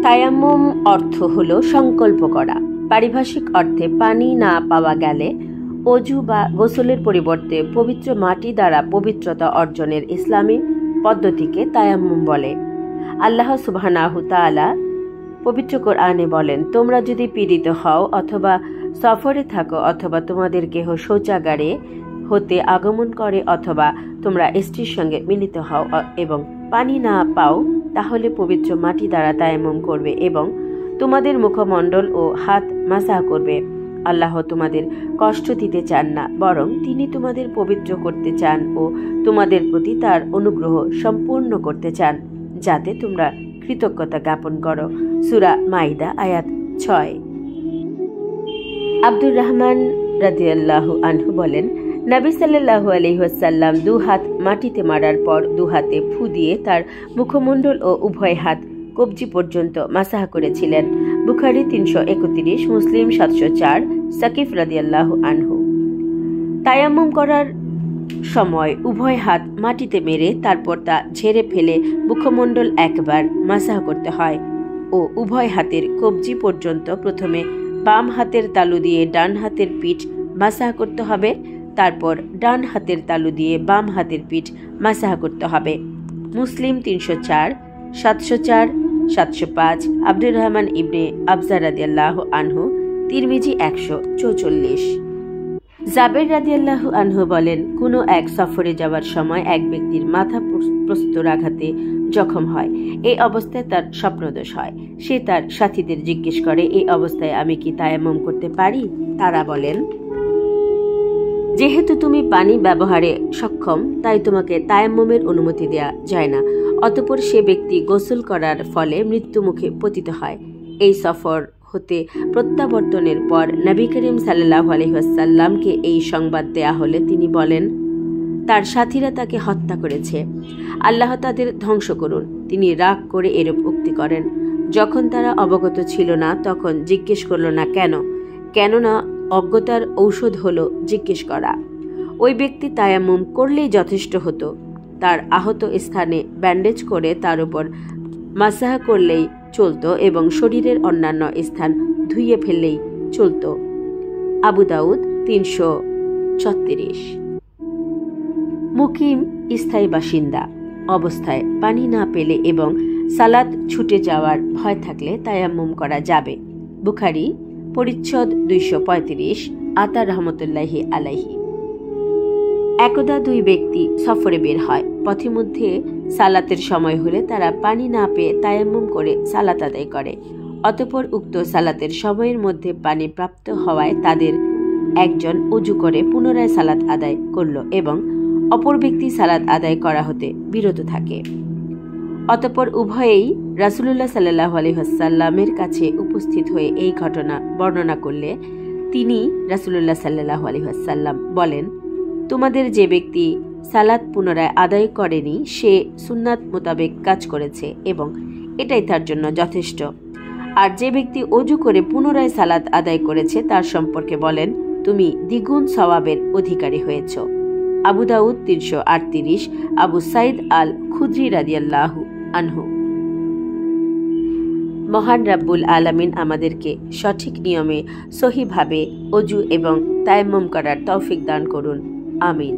তায়াম্মুম অর্থ হলো সংকল্প করা। পারিভাষিক অর্থে পানি না পাওয়া গেলে অজু বা গোসলের পরিবর্তে পবিত্র মাটি দ্বারা পবিত্রতা অর্জনের ইসলামী পদ্ধতিকে তায়াম্মুম বলে। আল্লাহ সুবহানাহু তাআলা পবিত্র কোরআনে বলেন, তোমরা যদি পীড়িত হও অথবা সফরে থাকো অথবা তোমাদের কেহ শৌচাগারে হতে আগমন করে অথবা তোমরা স্ত্রীর সঙ্গে মিলিত হও এবং পানি না পাও, তাহলে পবিত্র মাটি দ্বারা তায়াম্মুম করবে এবং তোমাদের মুখমণ্ডল ও হাত মাসাহ করবে। আল্লাহ তোমাদের কষ্ট দিতে চান না, বরং তিনি তোমাদের পবিত্র করতে চান ও তোমাদের প্রতি তার অনুগ্রহ সম্পূর্ণ করতে চান, যাতে তোমরা কৃতজ্ঞতা জ্ঞাপন করো। সূরা মাইদা আয়াত 6। আব্দুর রহমান রাদিয়াল্লাহু আনহু বলেন, নবী সাল্লাল্লাহু আলাইহি ওয়াসাল্লাম 2 হাত মাটিতে মারার পর 2 হাতে ফু দিয়ে তার মুখমণ্ডল ও উভয় হাত কবজি পর্যন্ত মাসাহ করেছিলেন। বুখারী 331, মুসলিম 704। সাকিফ রাদিয়াল্লাহু আনহু। তায়াম্মুম করার সময় উভয় হাত মাটিতে মেরে তারপর তা ঝেড়ে ফেলে মুখমণ্ডল একবার মাসাহ করতে হয় ও উভয় হাতের কবজি পর্যন্ত প্রথমে বাম হাতের তালু দিয়ে ডান হাতের পিঠ মাসাহ করতে হবে, তারপর ডান হাতের তালু দিয়ে বাম হাতের পিঠ মাসাহ করতে হবে। মুসলিম 304, 704, 705। আব্দুর রহমান ইবনে আবজা রাদিয়াল্লাহু আনহু। তিরমিজি 144। জাবের রাদিয়াল্লাহু আনহু বলেন, কোনো এক সফরে যাওয়ার সময় এক ব্যক্তির মাথা প্রস্তরাঘাতে জখম হয়। এই অবস্থায় তার স্বপ্নদোষ হয়। সে তার সাথীদের জিজ্ঞেস করে, এই অবস্থায় আমি কি তায়াম্মুম করতে পারি? তারা বলেন, যেহেতু তুমি পানি ব্যবহারে সক্ষম তাই তোমাকে তায়াম্মুমের অনুমতি দেয়া যায় না। অতঃপর সে ব্যক্তি গোসল করার ফলে মৃত্যুমুখে পতিত হয়। এই সফর হতে প্রত্যাবর্তনের পর নবী করিম সাল্লাল্লাহু আলাইহি ওয়াসাল্লামকে এই সংবাদ দেয়া হলে তিনি বলেন, তার সাথীরা তাকে হত্যা করেছে, আল্লাহ তাদের ধ্বংস করুন। তিনি রাগ করে এরূপ উক্তি করেন। যখন তারা অবগত ছিল না তখন জিজ্ঞেস করল না কেন? কেননা অজ্ঞতার ঔষধ হলো জিজ্ঞেস করা। ওই ব্যক্তি তায়াম্মুম করলেই যথেষ্ট হতো। তার আহত স্থানে ব্যান্ডেজ করে তার উপর মাসাহ করলেই চলত এবং শরীরের অন্যান্য স্থান ধুইয়ে ফেললেই চলত। আবু দাউদ 336। মুকিম স্থায়ী বাসিন্দা অবস্থায় পানি না পেলে এবং সালাত ছুটে যাওয়ার ভয় থাকলে তায়াম্মুম করা যাবে। বুখারী পরিচ্ছদ 235। আতা রহমতুল্লাহি আলাইহি। একদা 2 ব্যক্তি সফরে বের হয়। পথে মধ্যে সালাতের সময় হলে তারা পানি না পেয়ে তায়াম্মুম করে সালাত আদায় করে। অতঃপর উক্ত সালাতের সময়ের মধ্যে পানি প্রাপ্ত হওয়ায় তাদের একজন ওযু করে পুনরায় সালাত আদায় করল এবং অপর ব্যক্তি সালাত আদায় করা হতে বিরত থাকে। অতঃপর উভয়েই রাসূলুল্লাহ সাল্লাল্লাহু আলাইহি ওয়াসাল্লামের কাছে উপস্থিত হয়ে এই ঘটনা বর্ণনা করলে তিনি রাসূলুল্লাহ সাল্লাল্লাহু আলাইহি ওয়াসাল্লাম বলেন, তোমাদের যে ব্যক্তি সালাত পুনরায় আদায় করেনি সে সুন্নাত মোতাবেক কাজ করেছে এবং এটাই তার জন্য যথেষ্ট। আর যে ব্যক্তি ওযু করে পুনরায় সালাত আদায় করেছে তার সম্পর্কে বলেন, তুমি দ্বিগুণ সওয়াবের অধিকারী হয়েছ। আবু দাউদ 338। আবু সাইদ আল খুদরি রাদিয়াল্লাহু আনহু। মহান রাব্বুল আলামিন আমাদেরকে সঠিক নিয়মে সহিভাবে ওযু এবং তায়াম্মুম করার তৌফিক দান করুন। আমিন।